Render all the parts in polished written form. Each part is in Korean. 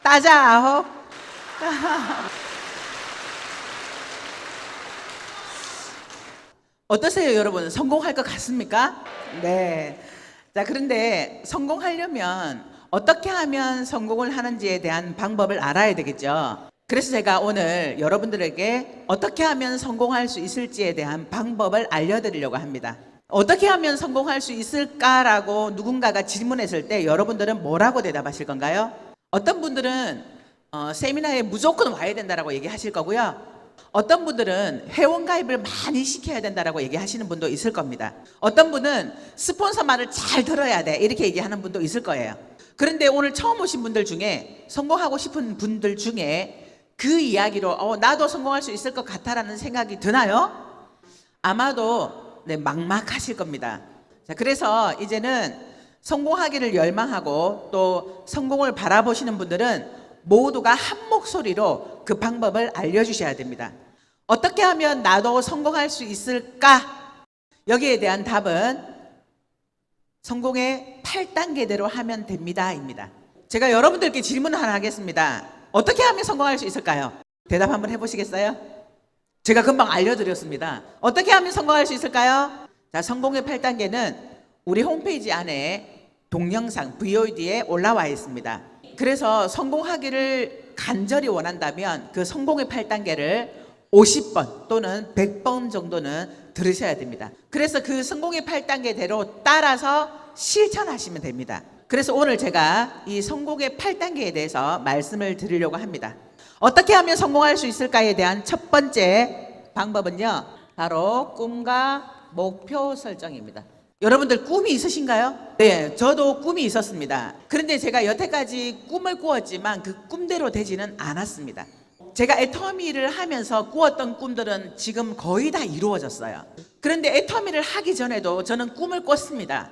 따자. 어떠세요, 여러분? 성공할 것 같습니까? 네. 자, 그런데 성공하려면 어떻게 하면 성공을 하는지에 대한 방법을 알아야 되겠죠. 그래서 제가 오늘 여러분들에게 어떻게 하면 성공할 수 있을지에 대한 방법을 알려드리려고 합니다. 어떻게 하면 성공할 수 있을까라고 누군가가 질문했을 때 여러분들은 뭐라고 대답하실 건가요? 어떤 분들은 세미나에 무조건 와야 된다라고 얘기하실 거고요. 어떤 분들은 회원가입을 많이 시켜야 된다라고 얘기하시는 분도 있을 겁니다. 어떤 분은 스폰서 말을 잘 들어야 돼 이렇게 얘기하는 분도 있을 거예요. 그런데 오늘 처음 오신 분들 중에 성공하고 싶은 분들 중에 그 이야기로 나도 성공할 수 있을 것 같다라는 생각이 드나요? 아마도 막막하실 겁니다. 자, 그래서 이제는 성공하기를 열망하고 또 성공을 바라보시는 분들은 모두가 한 목소리로 그 방법을 알려주셔야 됩니다. 어떻게 하면 나도 성공할 수 있을까? 여기에 대한 답은 성공의 8단계대로 하면 됩니다 입니다. 제가 여러분들께 질문을 하나 하겠습니다. 어떻게 하면 성공할 수 있을까요? 대답 한번 해보시겠어요? 제가 금방 알려드렸습니다. 어떻게 하면 성공할 수 있을까요? 자, 성공의 8단계는 우리 홈페이지 안에 동영상 VOD에 올라와 있습니다. 그래서 성공하기를 간절히 원한다면 그 성공의 8단계를 50번 또는 100번 정도는 들으셔야 됩니다. 그래서 그 성공의 8단계대로 따라서 실천하시면 됩니다. 그래서 오늘 제가 이 성공의 8단계에 대해서 말씀을 드리려고 합니다. 어떻게 하면 성공할 수 있을까에 대한 첫 번째 방법은요, 바로 꿈과 목표 설정입니다. 여러분들 꿈이 있으신가요? 네, 저도 꿈이 있었습니다. 그런데 제가 여태까지 꿈을 꾸었지만 그 꿈대로 되지는 않았습니다. 제가 애터미를 하면서 꾸었던 꿈들은 지금 거의 다 이루어졌어요. 그런데 애터미를 하기 전에도 저는 꿈을 꿨습니다.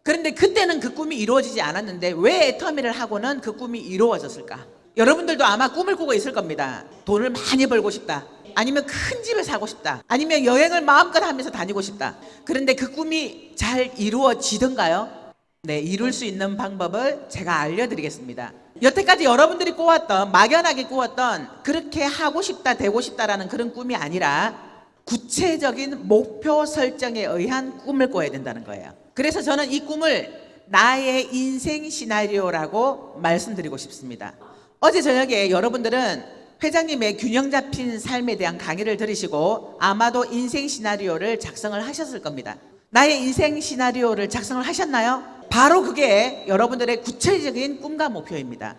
그런데 그때는 그 꿈이 이루어지지 않았는데 왜 애터미를 하고는 그 꿈이 이루어졌을까? 여러분들도 아마 꿈을 꾸고 있을 겁니다. 돈을 많이 벌고 싶다. 아니면 큰 집을 사고 싶다. 아니면 여행을 마음껏 하면서 다니고 싶다. 그런데 그 꿈이 잘 이루어지던가요? 네, 이룰 수 있는 방법을 제가 알려드리겠습니다. 여태까지 여러분들이 꾸었던, 막연하게 꾸었던 그렇게 하고 싶다, 되고 싶다라는 그런 꿈이 아니라 구체적인 목표 설정에 의한 꿈을 꿔야 된다는 거예요. 그래서 저는 이 꿈을 나의 인생 시나리오라고 말씀드리고 싶습니다. 어제 저녁에 여러분들은 회장님의 균형 잡힌 삶에 대한 강의를 들으시고 아마도 인생 시나리오를 작성을 하셨을 겁니다. 나의 인생 시나리오를 작성을 하셨나요? 바로 그게 여러분들의 구체적인 꿈과 목표입니다.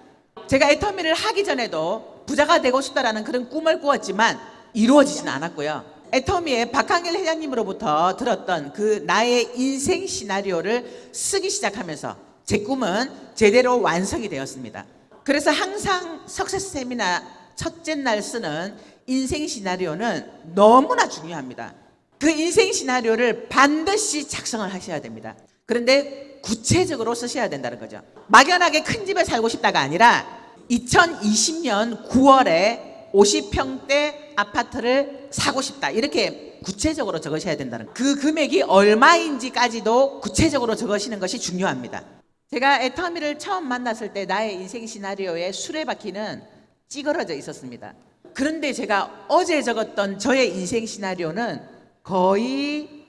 제가 애터미를 하기 전에도 부자가 되고 싶다라는 그런 꿈을 꾸었지만 이루어지지는 않았고요. 애터미의 박한길 회장님으로부터 들었던 그 나의 인생 시나리오를 쓰기 시작하면서 제 꿈은 제대로 완성이 되었습니다. 그래서 항상 석세스 세미나 첫째 날 쓰는 인생 시나리오는 너무나 중요합니다. 그 인생 시나리오를 반드시 작성을 하셔야 됩니다. 그런데 구체적으로 쓰셔야 된다는 거죠. 막연하게 큰 집에 살고 싶다가 아니라 2020년 9월에 50평대 아파트를 사고 싶다. 이렇게 구체적으로 적으셔야 된다는 거예요. 그 금액이 얼마인지까지도 구체적으로 적으시는 것이 중요합니다. 제가 애터미를 처음 만났을 때 나의 인생 시나리오의 수레바퀴는 찌그러져 있었습니다. 그런데 제가 어제 적었던 저의 인생 시나리오는 거의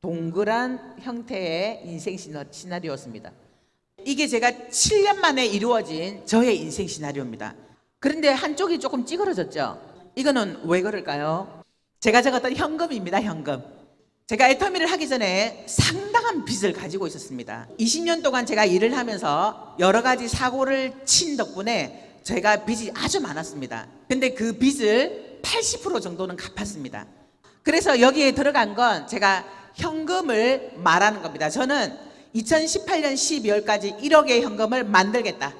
동그란 형태의 인생 시나리오였습니다. 이게 제가 7년 만에 이루어진 저의 인생 시나리오입니다. 그런데 한쪽이 조금 찌그러졌죠. 이거는 왜 그럴까요? 제가 적었던 현금입니다. 현금. 제가 애터미를 하기 전에 상당한 빚을 가지고 있었습니다. 20년 동안 제가 일을 하면서 여러 가지 사고를 친 덕분에 제가 빚이 아주 많았습니다. 근데 그 빚을 80% 정도는 갚았습니다. 그래서 여기에 들어간 건 제가 현금을 말하는 겁니다. 저는 2018년 12월까지 1억의 현금을 만들겠다.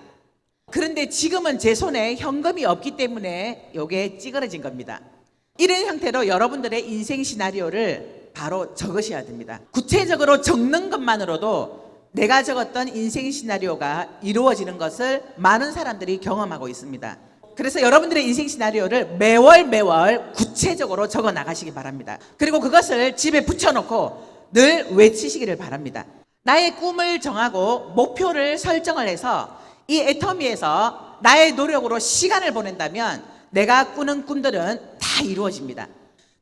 그런데 지금은 제 손에 현금이 없기 때문에 이게 찌그러진 겁니다. 이런 형태로 여러분들의 인생 시나리오를 바로 적으셔야 됩니다. 구체적으로 적는 것만으로도 내가 적었던 인생 시나리오가 이루어지는 것을 많은 사람들이 경험하고 있습니다. 그래서 여러분들의 인생 시나리오를 매월 구체적으로 적어 나가시기 바랍니다. 그리고 그것을 집에 붙여놓고 늘 외치시기를 바랍니다. 나의 꿈을 정하고 목표를 설정을 해서 이 애터미에서 나의 노력으로 시간을 보낸다면 내가 꾸는 꿈들은 다 이루어집니다.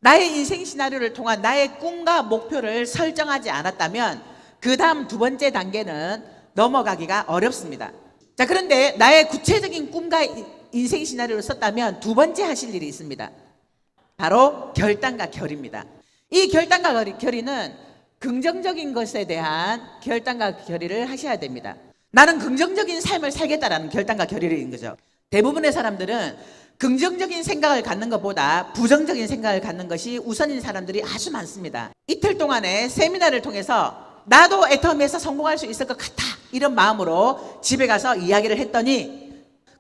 나의 인생 시나리오를 통한 나의 꿈과 목표를 설정하지 않았다면 그 다음 두 번째 단계는 넘어가기가 어렵습니다. 자, 그런데 나의 구체적인 꿈과 인생 시나리오를 썼다면 두 번째 하실 일이 있습니다. 바로 결단과 결의입니다. 이 결단과 결의는 긍정적인 것에 대한 결단과 결의를 하셔야 됩니다. 나는 긍정적인 삶을 살겠다라는 결단과 결의를 있는 거죠. 대부분의 사람들은 긍정적인 생각을 갖는 것보다 부정적인 생각을 갖는 것이 우선인 사람들이 아주 많습니다. 이틀 동안의 세미나를 통해서 나도 애터미에서 성공할 수 있을 것 같아, 이런 마음으로 집에 가서 이야기를 했더니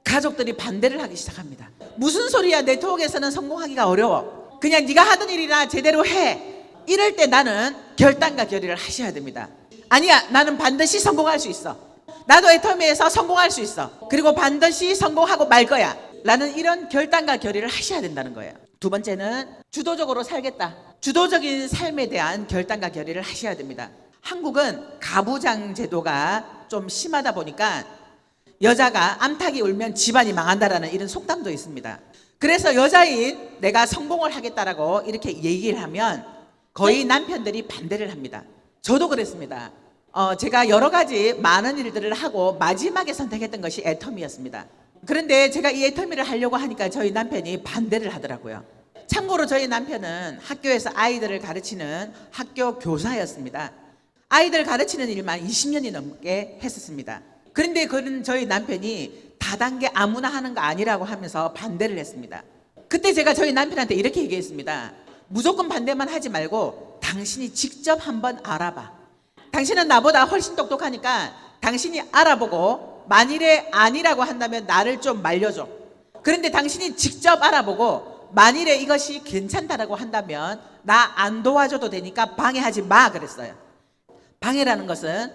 가족들이 반대를 하기 시작합니다. 무슨 소리야, 네트워크에서는 성공하기가 어려워, 그냥 네가 하던 일이나 제대로 해. 이럴 때 나는 결단과 결의를 하셔야 됩니다. 아니야, 나는 반드시 성공할 수 있어, 나도 애터미에서 성공할 수 있어, 그리고 반드시 성공하고 말 거야 라는 이런 결단과 결의를 하셔야 된다는 거예요. 두 번째는 주도적으로 살겠다, 주도적인 삶에 대한 결단과 결의를 하셔야 됩니다. 한국은 가부장 제도가 좀 심하다 보니까 여자가 암탉이 울면 집안이 망한다라는 이런 속담도 있습니다. 그래서 여자인 내가 성공을 하겠다라고 이렇게 얘기를 하면 거의 남편들이 반대를 합니다. 저도 그랬습니다. 제가 여러 가지 많은 일들을 하고 마지막에 선택했던 것이 애터미였습니다. 그런데 제가 이 애터미를 하려고 하니까 저희 남편이 반대를 하더라고요. 참고로 저희 남편은 학교에서 아이들을 가르치는 학교 교사였습니다. 아이들 가르치는 일만 20년이 넘게 했었습니다. 그런데 그런 저희 남편이 다단계 아무나 하는 거 아니라고 하면서 반대를 했습니다. 그때 제가 저희 남편한테 이렇게 얘기했습니다. 무조건 반대만 하지 말고 당신이 직접 한번 알아봐. 당신은 나보다 훨씬 똑똑하니까 당신이 알아보고 만일에 아니라고 한다면 나를 좀 말려줘. 그런데 당신이 직접 알아보고 만일에 이것이 괜찮다라고 한다면 나 안 도와줘도 되니까 방해하지 마 그랬어요. 방해라는 것은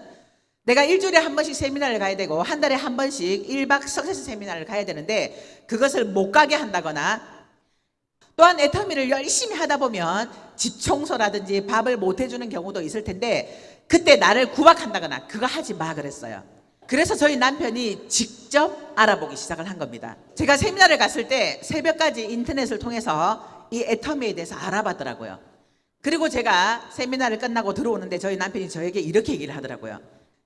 내가 일주일에 한 번씩 세미나를 가야 되고 한 달에 한 번씩 1박 석세스 세미나를 가야 되는데 그것을 못 가게 한다거나, 또한 애터미를 열심히 하다 보면 집 청소라든지 밥을 못 해주는 경우도 있을 텐데 그때 나를 구박한다거나 그거 하지 마 그랬어요. 그래서 저희 남편이 직접 알아보기 시작을 한 겁니다. 제가 세미나를 갔을 때 새벽까지 인터넷을 통해서 이 애터미에 대해서 알아봤더라고요. 그리고 제가 세미나를 끝나고 들어오는데 저희 남편이 저에게 이렇게 얘기를 하더라고요.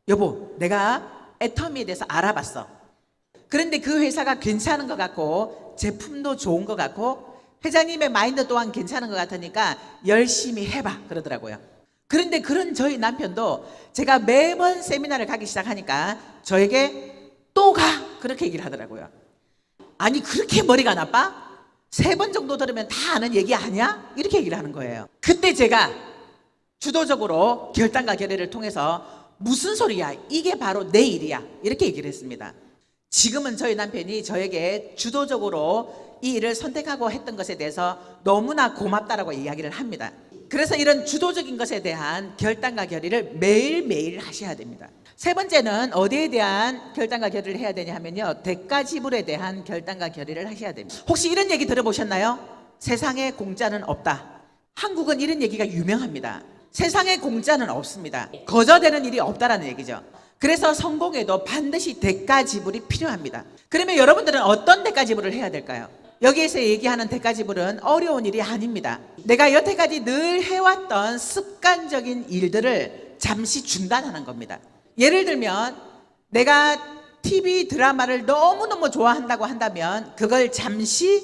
여보, 내가 애터미에 대해서 알아봤어. 그런데 그 회사가 괜찮은 것 같고 제품도 좋은 것 같고 회장님의 마인드 또한 괜찮은 것 같으니까 열심히 해봐 그러더라고요. 그런데 그런 저희 남편도 제가 매번 세미나를 가기 시작하니까 저에게 또 가 그렇게 얘기를 하더라고요. 아니 그렇게 머리가 나빠? 3번 정도 들으면 다 아는 얘기 아니야? 이렇게 얘기를 하는 거예요. 그때 제가 주도적으로 결단과 결의를 통해서 무슨 소리야, 이게 바로 내 일이야 이렇게 얘기를 했습니다. 지금은 저희 남편이 저에게 주도적으로 이 일을 선택하고 했던 것에 대해서 너무나 고맙다라고 이야기를 합니다. 그래서 이런 주도적인 것에 대한 결단과 결의를 매일매일 하셔야 됩니다. 세 번째는 어디에 대한 결단과 결의를 해야 되냐 하면요, 대가 지불에 대한 결단과 결의를 하셔야 됩니다. 혹시 이런 얘기 들어보셨나요? 세상에 공짜는 없다. 한국은 이런 얘기가 유명합니다. 세상에 공짜는 없습니다. 거저되는 일이 없다라는 얘기죠. 그래서 성공에도 반드시 대가 지불이 필요합니다. 그러면 여러분들은 어떤 대가 지불을 해야 될까요? 여기에서 얘기하는 대가 지불은 어려운 일이 아닙니다. 내가 여태까지 늘 해왔던 습관적인 일들을 잠시 중단하는 겁니다. 예를 들면 내가 TV 드라마를 너무너무 좋아한다고 한다면 그걸 잠시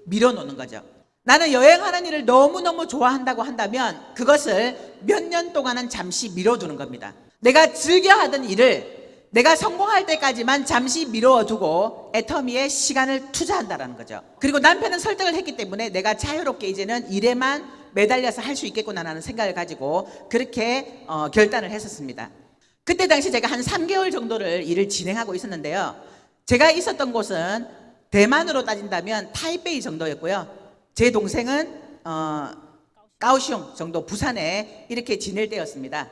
밀어놓는 거죠. 나는 여행하는 일을 너무너무 좋아한다고 한다면 그것을 몇 년 동안은 잠시 미뤄두는 겁니다. 내가 즐겨 하던 일을 내가 성공할 때까지만 잠시 미뤄두고 애터미에 시간을 투자한다는 거죠. 그리고 남편은 설득을 했기 때문에 내가 자유롭게 이제는 일에만 매달려서 할 수 있겠구나라는 생각을 가지고 그렇게 결단을 했었습니다. 그때 당시 제가 한 3개월 정도를 일을 진행하고 있었는데요. 제가 있었던 곳은 대만으로 따진다면 타이베이 정도였고요. 제 동생은 까오슝 정도 부산에 이렇게 지낼 때였습니다.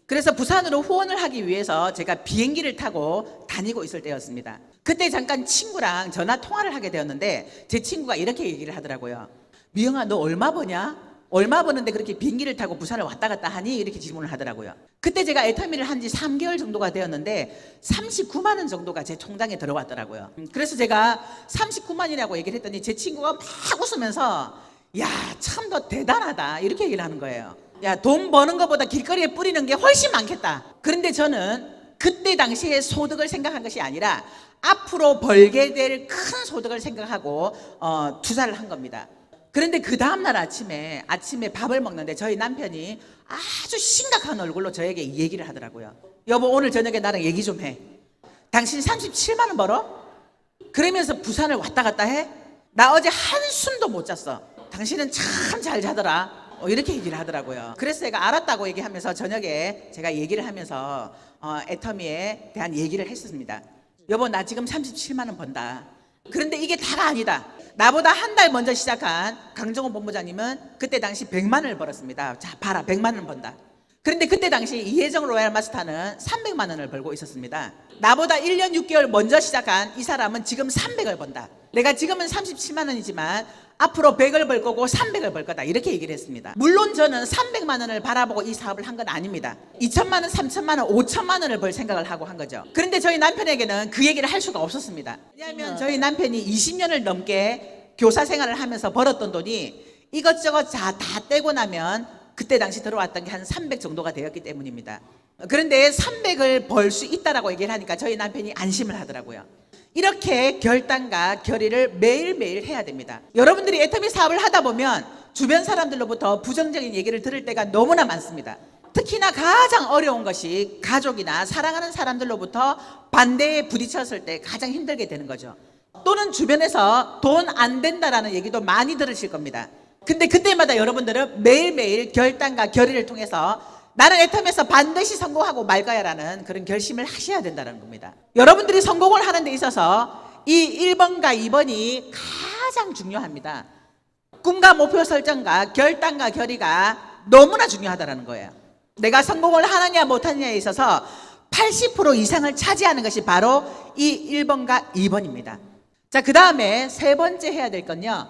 그래서 부산으로 후원을 하기 위해서 제가 비행기를 타고 다니고 있을 때였습니다. 그때 잠깐 친구랑 전화 통화를 하게 되었는데 제 친구가 이렇게 얘기를 하더라고요. 미영아, 너 얼마 버냐? 얼마 버는데 그렇게 비행기를 타고 부산을 왔다 갔다 하니? 이렇게 질문을 하더라고요. 그때 제가 애터미를 한 지 3개월 정도가 되었는데 39만 원 정도가 제 통장에 들어왔더라고요. 그래서 제가 39만이라고 얘기를 했더니 제 친구가 막 웃으면서 야, 참 너 대단하다 이렇게 얘기를 하는 거예요. 야, 돈 버는 것보다 길거리에 뿌리는 게 훨씬 많겠다. 그런데 저는 그때 당시에 소득을 생각한 것이 아니라 앞으로 벌게 될 큰 소득을 생각하고 투자를 한 겁니다. 그런데 그 다음날 아침에 밥을 먹는데 저희 남편이 아주 심각한 얼굴로 저에게 이 얘기를 하더라고요. 여보, 오늘 저녁에 나랑 얘기 좀 해. 당신 37만 원 벌어? 그러면서 부산을 왔다 갔다 해? 나 어제 한숨도 못 잤어. 당신은 참 잘 자더라. 이렇게 얘기를 하더라고요. 그래서 제가 알았다고 얘기하면서 저녁에 제가 얘기를 하면서 애터미에 대한 얘기를 했었습니다. 여보, 나 지금 37만 원 번다. 그런데 이게 다가 아니다. 나보다 한 달 먼저 시작한 강정호 본부장님은 그때 당시 100만 원을 벌었습니다. 자, 봐라, 100만 원 번다. 그런데 그때 당시 이혜정 로얄 마스터는 300만 원을 벌고 있었습니다. 나보다 1년 6개월 먼저 시작한 이 사람은 지금 300을 번다. 내가 지금은 37만 원이지만 앞으로 100을 벌 거고 300을 벌 거다. 이렇게 얘기를 했습니다. 물론 저는 300만 원을 바라보고 이 사업을 한 건 아닙니다. 2천만 원, 3천만 원, 5천만 원을 벌 생각을 하고 한 거죠. 그런데 저희 남편에게는 그 얘기를 할 수가 없었습니다. 왜냐하면 저희 남편이 20년을 넘게 교사 생활을 하면서 벌었던 돈이 이것저것 다 떼고 나면 그때 당시 들어왔던 게 한 300 정도가 되었기 때문입니다. 그런데 300을 벌 수 있다라고 얘기를 하니까 저희 남편이 안심을 하더라고요. 이렇게 결단과 결의를 매일매일 해야 됩니다. 여러분들이 애터미 사업을 하다 보면 주변 사람들로부터 부정적인 얘기를 들을 때가 너무나 많습니다. 특히나 가장 어려운 것이 가족이나 사랑하는 사람들로부터 반대에 부딪혔을 때 가장 힘들게 되는 거죠. 또는 주변에서 돈 안 된다라는 얘기도 많이 들으실 겁니다. 근데 그때마다 여러분들은 매일매일 결단과 결의를 통해서 나는 애터미에서 반드시 성공하고 말 거야라는 그런 결심을 하셔야 된다는 겁니다. 여러분들이 성공을 하는 데 있어서 이 1번과 2번이 가장 중요합니다. 꿈과 목표 설정과 결단과 결의가 너무나 중요하다는 거예요. 내가 성공을 하느냐 못하느냐에 있어서 80% 이상을 차지하는 것이 바로 이 1번과 2번입니다. 자, 그 다음에 세 번째 해야 될 건요,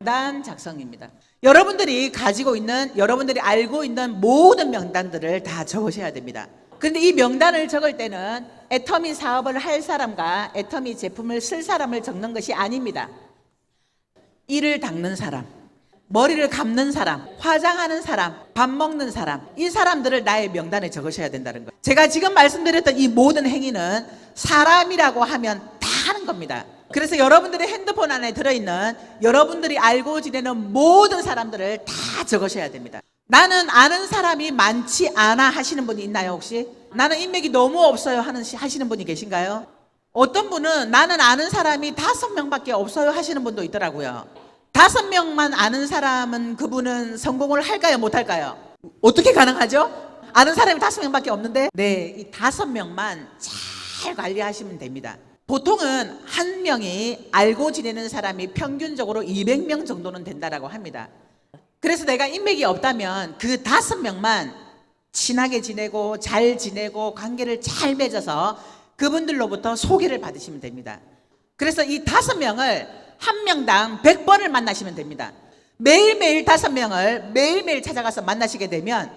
명단 작성입니다. 여러분들이 가지고 있는, 여러분들이 알고 있는 모든 명단들을 다 적으셔야 됩니다. 그런데 이 명단을 적을 때는 애터미 사업을 할 사람과 애터미 제품을 쓸 사람을 적는 것이 아닙니다. 이를 닦는 사람, 머리를 감는 사람, 화장하는 사람, 밥 먹는 사람, 이 사람들을 나의 명단에 적으셔야 된다는 거예요. 제가 지금 말씀드렸던 이 모든 행위는 사람이라고 하면 다 하는 겁니다. 그래서 여러분들의 핸드폰 안에 들어있는 여러분들이 알고 지내는 모든 사람들을 다 적으셔야 됩니다. 나는 아는 사람이 많지 않아 하시는 분이 있나요, 혹시? 나는 인맥이 너무 없어요 하시는 분이 계신가요? 어떤 분은 나는 아는 사람이 5명밖에 없어요 하시는 분도 있더라고요. 5명만 아는 사람은 그분은 성공을 할까요, 못할까요? 어떻게 가능하죠? 아는 사람이 5명밖에 없는데? 네, 이 5명만 잘 관리하시면 됩니다. 보통은 한 명이 알고 지내는 사람이 평균적으로 200명 정도는 된다라고 합니다. 그래서 내가 인맥이 없다면 그 5명만 친하게 지내고 잘 지내고 관계를 잘 맺어서 그분들로부터 소개를 받으시면 됩니다. 그래서 이 5명을 한 명당 100번을 만나시면 됩니다. 매일매일 5명을 매일매일 찾아가서 만나시게 되면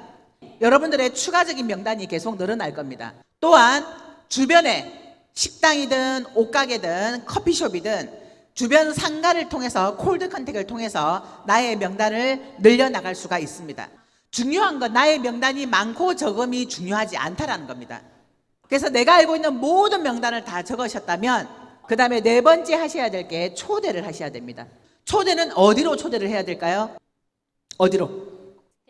여러분들의 추가적인 명단이 계속 늘어날 겁니다. 또한 주변에 식당이든 옷가게든 커피숍이든 주변 상가를 통해서 콜드 컨택을 통해서 나의 명단을 늘려나갈 수가 있습니다. 중요한 건 나의 명단이 많고 적음이 중요하지 않다라는 겁니다. 그래서 내가 알고 있는 모든 명단을 다 적으셨다면 그 다음에 네 번째 하셔야 될 게 초대를 하셔야 됩니다. 초대는 어디로 초대를 해야 될까요? 어디로?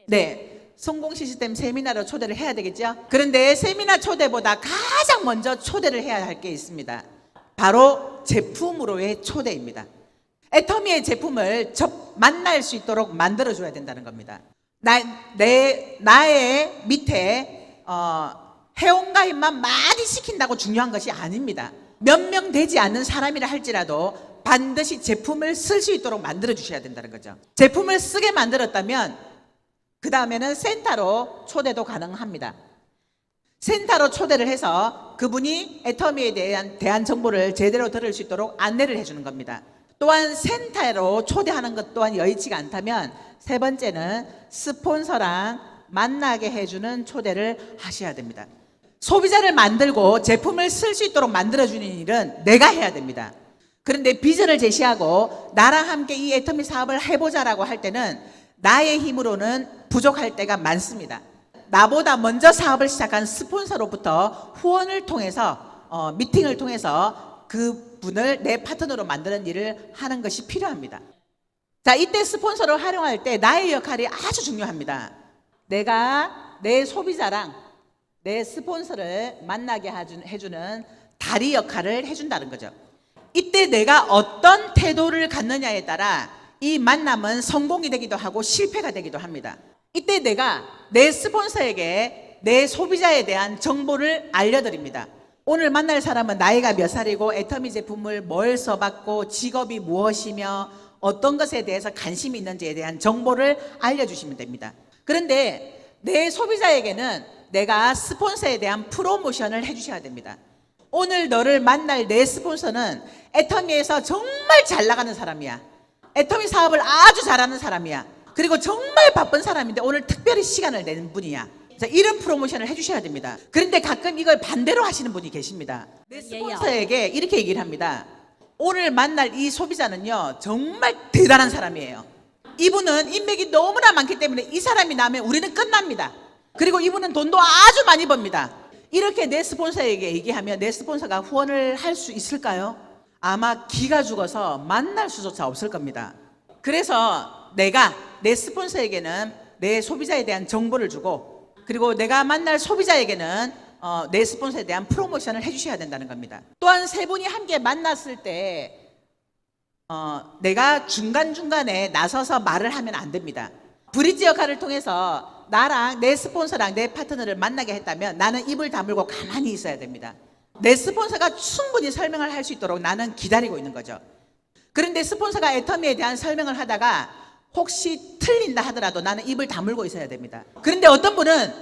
네. 성공 시스템 세미나로 초대를 해야 되겠죠? 그런데 세미나 초대보다 가장 먼저 초대를 해야 할 게 있습니다. 바로 제품으로의 초대입니다. 애터미의 제품을 만날 수 있도록 만들어줘야 된다는 겁니다. 나의 밑에 회원가입만 많이 시킨다고 중요한 것이 아닙니다. 몇 명 되지 않는 사람이라 할지라도 반드시 제품을 쓸 수 있도록 만들어주셔야 된다는 거죠. 제품을 쓰게 만들었다면 그 다음에는 센터로 초대도 가능합니다. 센터로 초대를 해서 그분이 애터미에 대한 정보를 제대로 들을 수 있도록 안내를 해주는 겁니다. 또한 센터로 초대하는 것 또한 여의치가 않다면 세 번째는 스폰서랑 만나게 해주는 초대를 하셔야 됩니다. 소비자를 만들고 제품을 쓸 수 있도록 만들어주는 일은 내가 해야 됩니다. 그런데 비전을 제시하고 나랑 함께 이 애터미 사업을 해보자라고 할 때는 나의 힘으로는 부족할 때가 많습니다. 나보다 먼저 사업을 시작한 스폰서로부터 후원을 통해서 미팅을 통해서 그 분을 내 파트너로 만드는 일을 하는 것이 필요합니다. 자, 이때 스폰서를 활용할 때 나의 역할이 아주 중요합니다. 내가 내 소비자랑 내 스폰서를 만나게 해주는 다리 역할을 해준다는 거죠. 이때 내가 어떤 태도를 갖느냐에 따라 이 만남은 성공이 되기도 하고 실패가 되기도 합니다. 이때 내가 내 스폰서에게 내 소비자에 대한 정보를 알려드립니다. 오늘 만날 사람은 나이가 몇 살이고 애터미 제품을 뭘 써봤고 직업이 무엇이며 어떤 것에 대해서 관심이 있는지에 대한 정보를 알려주시면 됩니다. 그런데 내 소비자에게는 내가 스폰서에 대한 프로모션을 해주셔야 됩니다. 오늘 너를 만날 내 스폰서는 애터미에서 정말 잘 나가는 사람이야. 애터미 사업을 아주 잘하는 사람이야. 그리고 정말 바쁜 사람인데 오늘 특별히 시간을 내는 분이야. 자, 이런 프로모션을 해주셔야 됩니다. 그런데 가끔 이걸 반대로 하시는 분이 계십니다. 내 스폰서에게 이렇게 얘기를 합니다. 오늘 만날 이 소비자는요 정말 대단한 사람이에요. 이분은 인맥이 너무나 많기 때문에 이 사람이 나면 우리는 끝납니다. 그리고 이분은 돈도 아주 많이 법니다. 이렇게 내 스폰서에게 얘기하면 내 스폰서가 후원을 할 수 있을까요? 아마 기가 죽어서 만날 수조차 없을 겁니다. 그래서 내가 내 스폰서에게는 내 소비자에 대한 정보를 주고 그리고 내가 만날 소비자에게는 내 스폰서에 대한 프로모션을 해주셔야 된다는 겁니다. 또한 세 분이 함께 만났을 때 내가 중간중간에 나서서 말을 하면 안 됩니다. 브릿지 역할을 통해서 나랑 내 스폰서랑 내 파트너를 만나게 했다면 나는 입을 다물고 가만히 있어야 됩니다. 내 스폰서가 충분히 설명을 할 수 있도록 나는 기다리고 있는 거죠. 그런데 스폰서가 애터미에 대한 설명을 하다가 혹시 틀린다 하더라도 나는 입을 다물고 있어야 됩니다. 그런데 어떤 분은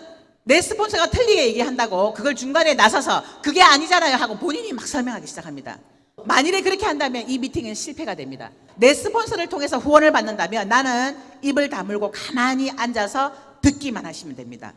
내 스폰서가 틀리게 얘기한다고 그걸 중간에 나서서 그게 아니잖아요 하고 본인이 막 설명하기 시작합니다. 만일에 그렇게 한다면 이 미팅은 실패가 됩니다. 내 스폰서를 통해서 후원을 받는다면 나는 입을 다물고 가만히 앉아서 듣기만 하시면 됩니다.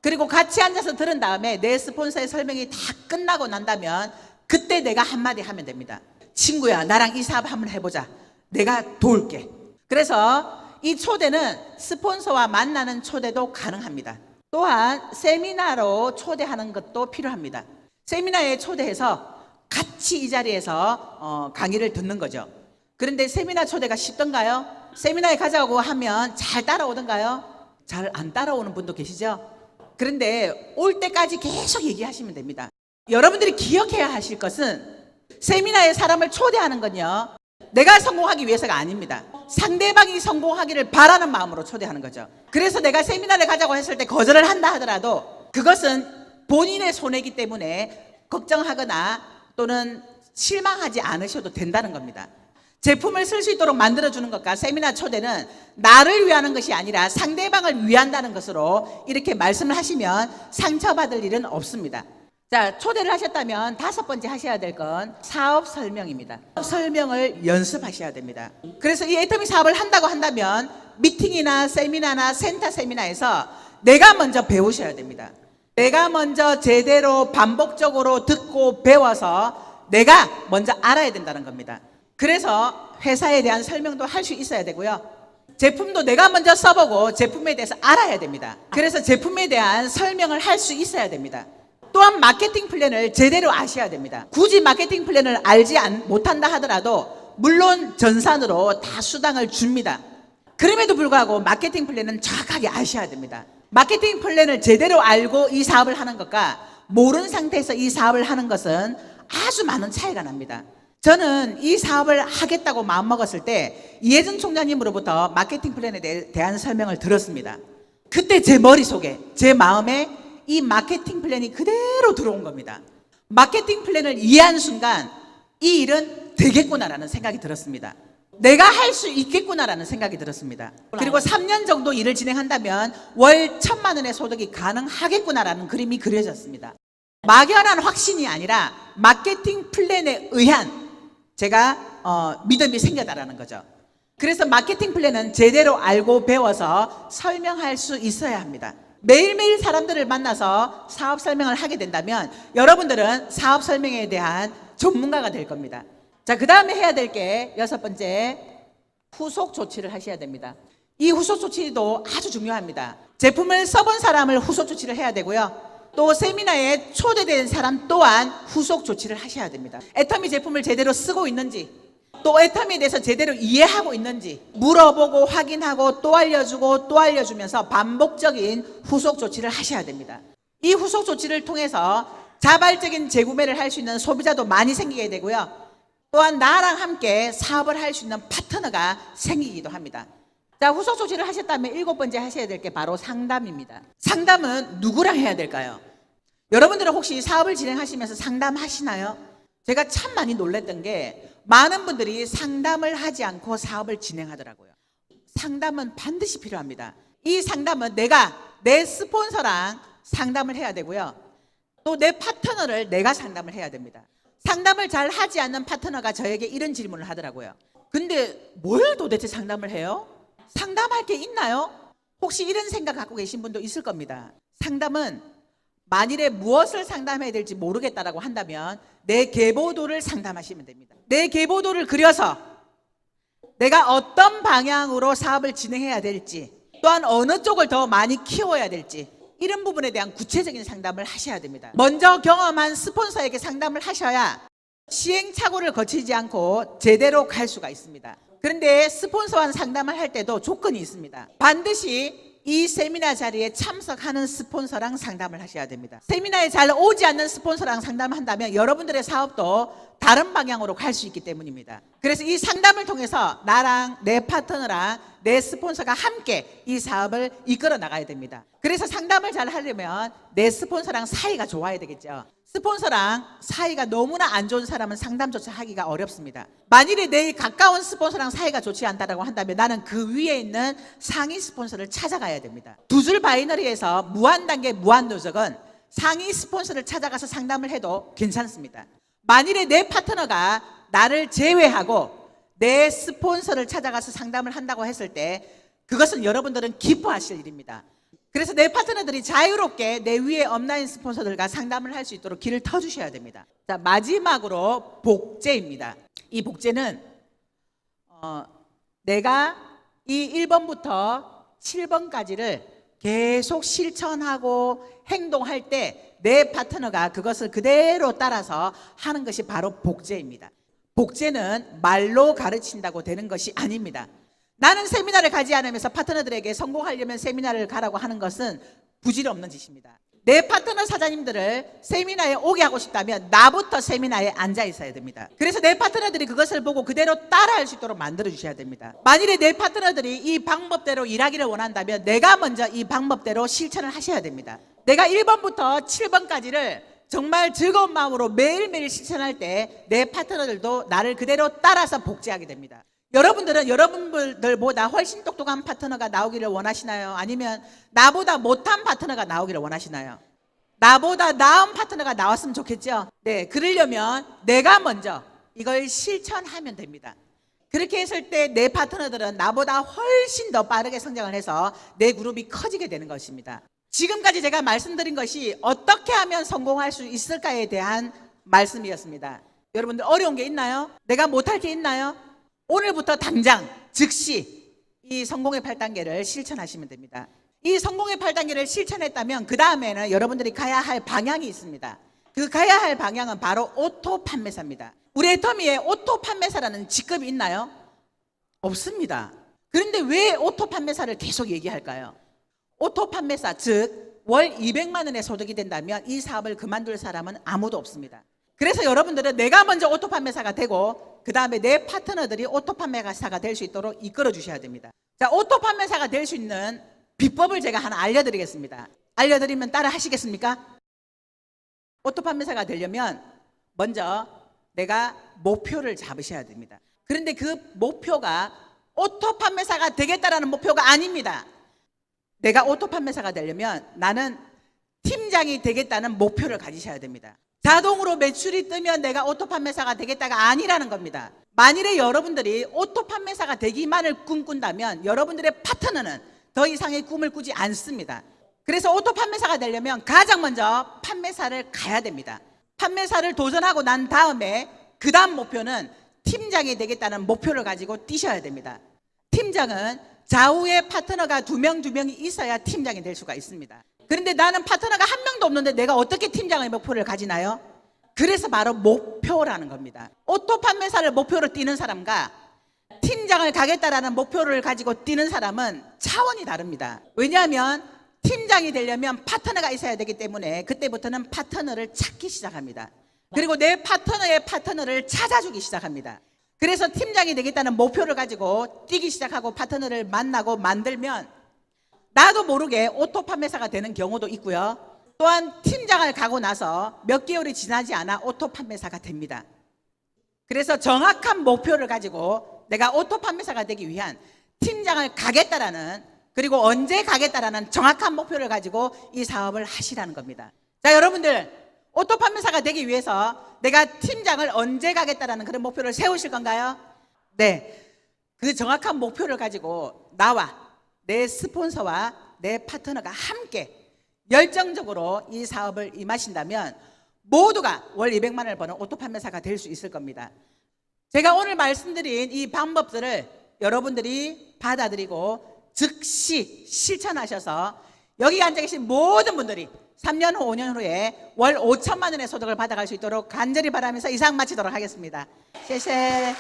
그리고 같이 앉아서 들은 다음에 내 스폰서의 설명이 다 끝나고 난다면 그때 내가 한마디 하면 됩니다. 친구야, 나랑 이 사업 한번 해보자. 내가 도울게. 그래서 이 초대는 스폰서와 만나는 초대도 가능합니다. 또한 세미나로 초대하는 것도 필요합니다. 세미나에 초대해서 같이 이 자리에서 강의를 듣는 거죠. 그런데 세미나 초대가 쉽던가요? 세미나에 가자고 하면 잘 따라오던가요? 잘 안 따라오는 분도 계시죠? 그런데 올 때까지 계속 얘기하시면 됩니다. 여러분들이 기억해야 하실 것은 세미나에 사람을 초대하는 건요 내가 성공하기 위해서가 아닙니다. 상대방이 성공하기를 바라는 마음으로 초대하는 거죠. 그래서 내가 세미나를 가자고 했을 때 거절을 한다 하더라도 그것은 본인의 손해이기 때문에 걱정하거나 또는 실망하지 않으셔도 된다는 겁니다. 제품을 쓸 수 있도록 만들어주는 것과 세미나 초대는 나를 위하는 것이 아니라 상대방을 위한다는 것으로 이렇게 말씀을 하시면 상처받을 일은 없습니다. 자, 초대를 하셨다면 다섯 번째 하셔야 될 건 사업 설명입니다. 설명을 연습하셔야 됩니다. 그래서 이 애터미 사업을 한다고 한다면 미팅이나 세미나나 센터 세미나에서 내가 먼저 배우셔야 됩니다. 내가 먼저 제대로 반복적으로 듣고 배워서 내가 먼저 알아야 된다는 겁니다. 그래서 회사에 대한 설명도 할 수 있어야 되고요. 제품도 내가 먼저 써보고 제품에 대해서 알아야 됩니다. 그래서 제품에 대한 설명을 할 수 있어야 됩니다. 또한 마케팅 플랜을 제대로 아셔야 됩니다. 굳이 마케팅 플랜을 알지 못한다 하더라도 물론 전산으로 다 수당을 줍니다. 그럼에도 불구하고 마케팅 플랜은 정확하게 아셔야 됩니다. 마케팅 플랜을 제대로 알고 이 사업을 하는 것과 모르는 상태에서 이 사업을 하는 것은 아주 많은 차이가 납니다. 저는 이 사업을 하겠다고 마음먹었을 때 이혜준 총장님으로부터 마케팅 플랜에 대한 설명을 들었습니다. 그때 제 머릿속에 제 마음에 이 마케팅 플랜이 그대로 들어온 겁니다. 마케팅 플랜을 이해한 순간 이 일은 되겠구나라는 생각이 들었습니다. 내가 할 수 있겠구나라는 생각이 들었습니다. 그리고 3년 정도 일을 진행한다면 월 1,000만 원의 소득이 가능하겠구나라는 그림이 그려졌습니다. 막연한 확신이 아니라 마케팅 플랜에 의한 제가 믿음이 생겨다라는 거죠. 그래서 마케팅 플랜은 제대로 알고 배워서 설명할 수 있어야 합니다. 매일매일 사람들을 만나서 사업 설명을 하게 된다면 여러분들은 사업 설명에 대한 전문가가 될 겁니다. 자, 그 다음에 해야 될 게 6번째, 후속 조치를 하셔야 됩니다. 이 후속 조치도 아주 중요합니다. 제품을 써본 사람을 후속 조치를 해야 되고요. 또 세미나에 초대된 사람 또한 후속 조치를 하셔야 됩니다. 애터미 제품을 제대로 쓰고 있는지, 또 애터미에 대해서 제대로 이해하고 있는지 물어보고 확인하고 또 알려주고 또 알려주면서 반복적인 후속 조치를 하셔야 됩니다. 이 후속 조치를 통해서 자발적인 재구매를 할 수 있는 소비자도 많이 생기게 되고요. 또한 나랑 함께 사업을 할 수 있는 파트너가 생기기도 합니다. 자, 후속 조치를 하셨다면 7번째 하셔야 될 게 바로 상담입니다. 상담은 누구랑 해야 될까요? 여러분들은 혹시 사업을 진행하시면서 상담하시나요? 제가 참 많이 놀랐던 게 많은 분들이 상담을 하지 않고 사업을 진행하더라고요. 상담은 반드시 필요합니다. 이 상담은 내가 내 스폰서랑 상담을 해야 되고요. 또 내 파트너를 내가 상담을 해야 됩니다. 상담을 잘 하지 않는 파트너가 저에게 이런 질문을 하더라고요. 근데 뭘 도대체 상담을 해요? 상담할 게 있나요? 혹시 이런 생각 갖고 계신 분도 있을 겁니다. 상담은 만일에 무엇을 상담해야 될지 모르겠다라고 한다면 내 계보도를 상담하시면 됩니다. 내 계보도를 그려서 내가 어떤 방향으로 사업을 진행해야 될지, 또한 어느 쪽을 더 많이 키워야 될지, 이런 부분에 대한 구체적인 상담을 하셔야 됩니다. 먼저 경험한 스폰서에게 상담을 하셔야 시행착오를 거치지 않고 제대로 갈 수가 있습니다. 그런데 스폰서와 상담을 할 때도 조건이 있습니다. 반드시 이 세미나 자리에 참석하는 스폰서랑 상담을 하셔야 됩니다. 세미나에 잘 오지 않는 스폰서랑 상담을 한다면 여러분들의 사업도 다른 방향으로 갈 수 있기 때문입니다. 그래서 이 상담을 통해서 나랑 내 파트너랑 내 스폰서가 함께 이 사업을 이끌어 나가야 됩니다. 그래서 상담을 잘 하려면 내 스폰서랑 사이가 좋아야 되겠죠. 스폰서랑 사이가 너무나 안 좋은 사람은 상담조차 하기가 어렵습니다. 만일에 내 가까운 스폰서랑 사이가 좋지 않다고 한다면 나는 그 위에 있는 상위 스폰서를 찾아가야 됩니다. 두 줄 바이너리에서 무한단계 무한누적은 상위 스폰서를 찾아가서 상담을 해도 괜찮습니다. 만일에 내 파트너가 나를 제외하고 내 스폰서를 찾아가서 상담을 한다고 했을 때 그것은 여러분들은 기뻐하실 일입니다. 그래서 내 파트너들이 자유롭게 내 위에 업라인 스폰서들과 상담을 할 수 있도록 길을 터주셔야 됩니다. 자, 마지막으로 복제입니다. 이 복제는 내가 이 1번부터 7번까지를 계속 실천하고 행동할 때 내 파트너가 그것을 그대로 따라서 하는 것이 바로 복제입니다. 복제는 말로 가르친다고 되는 것이 아닙니다. 나는 세미나를 가지 않으면서 파트너들에게 성공하려면 세미나를 가라고 하는 것은 부질없는 짓입니다. 내 파트너 사장님들을 세미나에 오게 하고 싶다면 나부터 세미나에 앉아 있어야 됩니다. 그래서 내 파트너들이 그것을 보고 그대로 따라할 수 있도록 만들어 주셔야 됩니다. 만일에 내 파트너들이 이 방법대로 일하기를 원한다면 내가 먼저 이 방법대로 실천을 하셔야 됩니다. 내가 1번부터 7번까지를 정말 즐거운 마음으로 매일매일 실천할 때 내 파트너들도 나를 그대로 따라서 복제하게 됩니다. 여러분들은 여러분들보다 훨씬 똑똑한 파트너가 나오기를 원하시나요? 아니면 나보다 못한 파트너가 나오기를 원하시나요? 나보다 나은 파트너가 나왔으면 좋겠죠? 네, 그러려면 내가 먼저 이걸 실천하면 됩니다. 그렇게 했을 때 내 파트너들은 나보다 훨씬 더 빠르게 성장을 해서 내 그룹이 커지게 되는 것입니다. 지금까지 제가 말씀드린 것이 어떻게 하면 성공할 수 있을까에 대한 말씀이었습니다. 여러분들 어려운 게 있나요? 내가 못할 게 있나요? 오늘부터 당장 즉시 이 성공의 8단계를 실천하시면 됩니다. 이 성공의 8단계를 실천했다면 그 다음에는 여러분들이 가야 할 방향이 있습니다. 그 가야 할 방향은 바로 오토 판매사입니다. 우리 애터미에 오토 판매사라는 직급이 있나요? 없습니다. 그런데 왜 오토 판매사를 계속 얘기할까요? 오토 판매사, 즉 월 200만 원의 소득이 된다면 이 사업을 그만둘 사람은 아무도 없습니다. 그래서 여러분들은 내가 먼저 오토 판매사가 되고 그 다음에 내 파트너들이 오토 판매사가 될 수 있도록 이끌어 주셔야 됩니다. 자, 오토 판매사가 될 수 있는 비법을 제가 하나 알려드리겠습니다. 알려드리면 따라 하시겠습니까? 오토 판매사가 되려면 먼저 내가 목표를 잡으셔야 됩니다. 그런데 그 목표가 오토 판매사가 되겠다라는 목표가 아닙니다. 내가 오토 판매사가 되려면 나는 팀장이 되겠다는 목표를 가지셔야 됩니다. 자동으로 매출이 뜨면 내가 오토 판매사가 되겠다가 아니라는 겁니다. 만일에 여러분들이 오토 판매사가 되기만을 꿈꾼다면 여러분들의 파트너는 더 이상의 꿈을 꾸지 않습니다. 그래서 오토 판매사가 되려면 가장 먼저 판매사를 가야 됩니다. 판매사를 도전하고 난 다음에 그 다음 목표는 팀장이 되겠다는 목표를 가지고 뛰셔야 됩니다. 팀장은 좌우에 파트너가 두 명이 있어야 팀장이 될 수가 있습니다. 그런데 나는 파트너가 한 명도 없는데 내가 어떻게 팀장의 목표를 가지나요? 그래서 바로 목표라는 겁니다. 오토 판매사를 목표로 뛰는 사람과 팀장을 가겠다라는 목표를 가지고 뛰는 사람은 차원이 다릅니다. 왜냐하면 팀장이 되려면 파트너가 있어야 되기 때문에 그때부터는 파트너를 찾기 시작합니다. 그리고 내 파트너의 파트너를 찾아주기 시작합니다. 그래서 팀장이 되겠다는 목표를 가지고 뛰기 시작하고 파트너를 만나고 만들면 나도 모르게 오토 판매사가 되는 경우도 있고요. 또한 팀장을 가고 나서 몇 개월이 지나지 않아 오토 판매사가 됩니다. 그래서 정확한 목표를 가지고 내가 오토 판매사가 되기 위한 팀장을 가겠다라는, 그리고 언제 가겠다라는 정확한 목표를 가지고 이 사업을 하시라는 겁니다. 자, 여러분들 오토 판매사가 되기 위해서 내가 팀장을 언제 가겠다라는 그런 목표를 세우실 건가요? 네, 그 정확한 목표를 가지고 나와 내 스폰서와 내 파트너가 함께 열정적으로 이 사업을 임하신다면 모두가 월 200만 원을 버는 오토 판매사가 될 수 있을 겁니다. 제가 오늘 말씀드린 이 방법들을 여러분들이 받아들이고 즉시 실천하셔서 여기 앉아 계신 모든 분들이 3년 후 5년 후에 월 5천만 원의 소득을 받아갈 수 있도록 간절히 바라면서 이상 마치도록 하겠습니다.谢谢